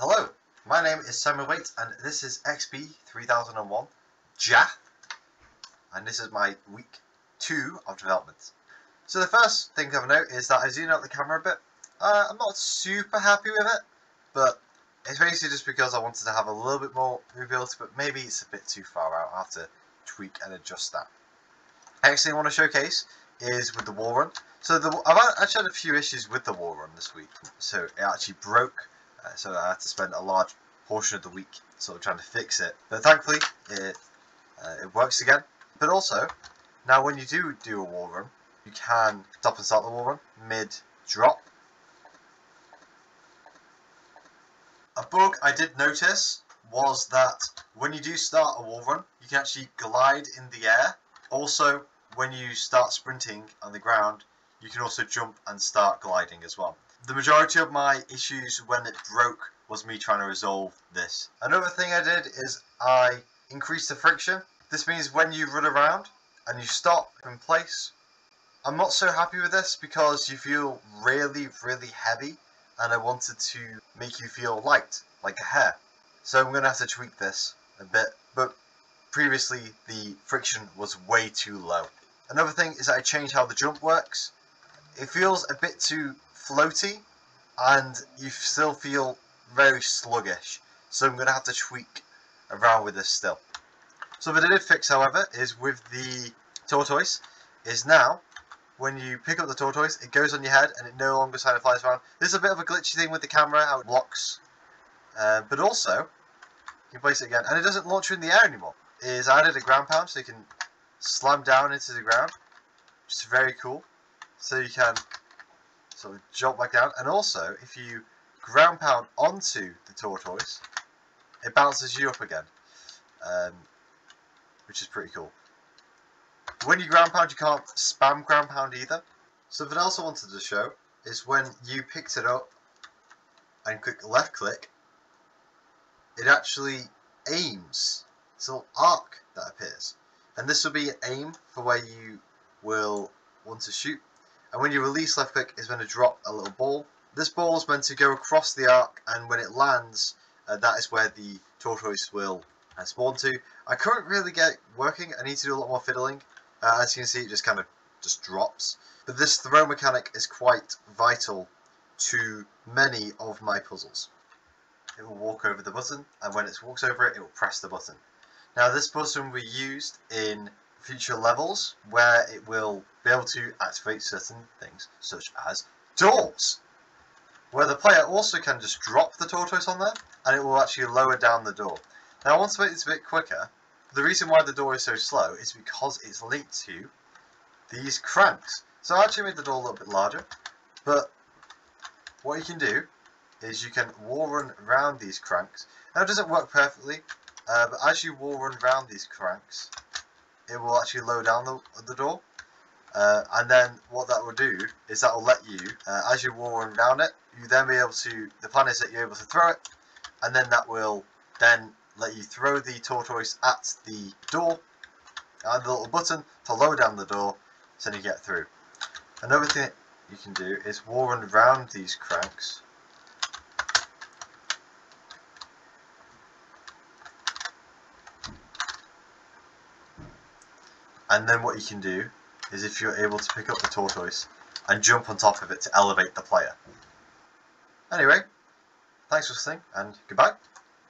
Hello, my name is Samuel Waite and this is XB 3001 Jath, and this is my week 2 of development. So the first thing to note is that I zoomed out the camera a bit. I'm not super happy with it, but it's basically just because I wanted to have a little bit more movability, but maybe it's a bit too far out. I have to tweak and adjust that. Actually, I want to showcase is with the wall run. So I've actually had a few issues with the wall run this week. So it actually broke, so I had to spend a large portion of the week sort of trying to fix it. But thankfully, it works again. But also, now when you do a wall run, you can stop and start the wall run mid-drop. A bug I did notice was that when you do start a wall run, you can actually glide in the air. Also, when you start sprinting on the ground, you can also jump and start gliding as well. The majority of my issues when it broke was me trying to resolve this. Another thing I did is I increased the friction. This means when you run around and you stop in place, I'm not so happy with this because you feel really heavy, and I wanted to make you feel light, like a hare. So I'm going to have to tweak this a bit, but previously the friction was way too low. Another thing is that I changed how the jump works. It feels a bit too floaty and you still feel very sluggish, so I'm going to have to tweak around with this still. So what I did fix, however, is with the Tortoise, is now when you pick up the Tortoise, it goes on your head and it no longer kind of flies around. This is a bit of a glitchy thing with the camera, how it blocks, but also you can place it again and it doesn't launch you in the air anymore. I added a ground pound so you can slam down into the ground, which is very cool. So you can sort of jump back down, and also if you ground pound onto the Tortoise, it bounces you up again, which is pretty cool. When you ground pound, you can't spam ground pound either. Something else I wanted to show is when you picked it up and click left click, it actually aims. It's a little arc that appears, and this will be an aim for where you will want to shoot. And when you release left click, it's going to drop a little ball. This ball is meant to go across the arc, and when it lands, that is where the Tortoise will spawn to. I couldn't really get it working. I need to do a lot more fiddling. As you can see, it just kind of drops. But this throw mechanic is quite vital to many of my puzzles. It will walk over the button, and when it walks over it, it will press the button. Now this button will be used in future levels where it will be able to activate certain things, such as doors, where the player also can just drop the Tortoise on there and it will actually lower down the door. Now I want to make this a bit quicker. The reason why the door is so slow is because it's linked to these cranks. So I actually made the door a little bit larger, but what you can do is you can wall run around these cranks. Now it doesn't work perfectly, but as you wall run around these cranks, it will actually lower down the door, and then what that will do is that will let you, as you wall run down it, you then be able to, the plan is that you're able to throw it, and then that will then let you throw the Tortoise at the door, and the little button to lower down the door, so you get through. Another thing you can do is wall run around these cranks, and then what you can do is if you're able to pick up the Tortoise and jump on top of it to elevate the player. Anyway, thanks for listening and goodbye.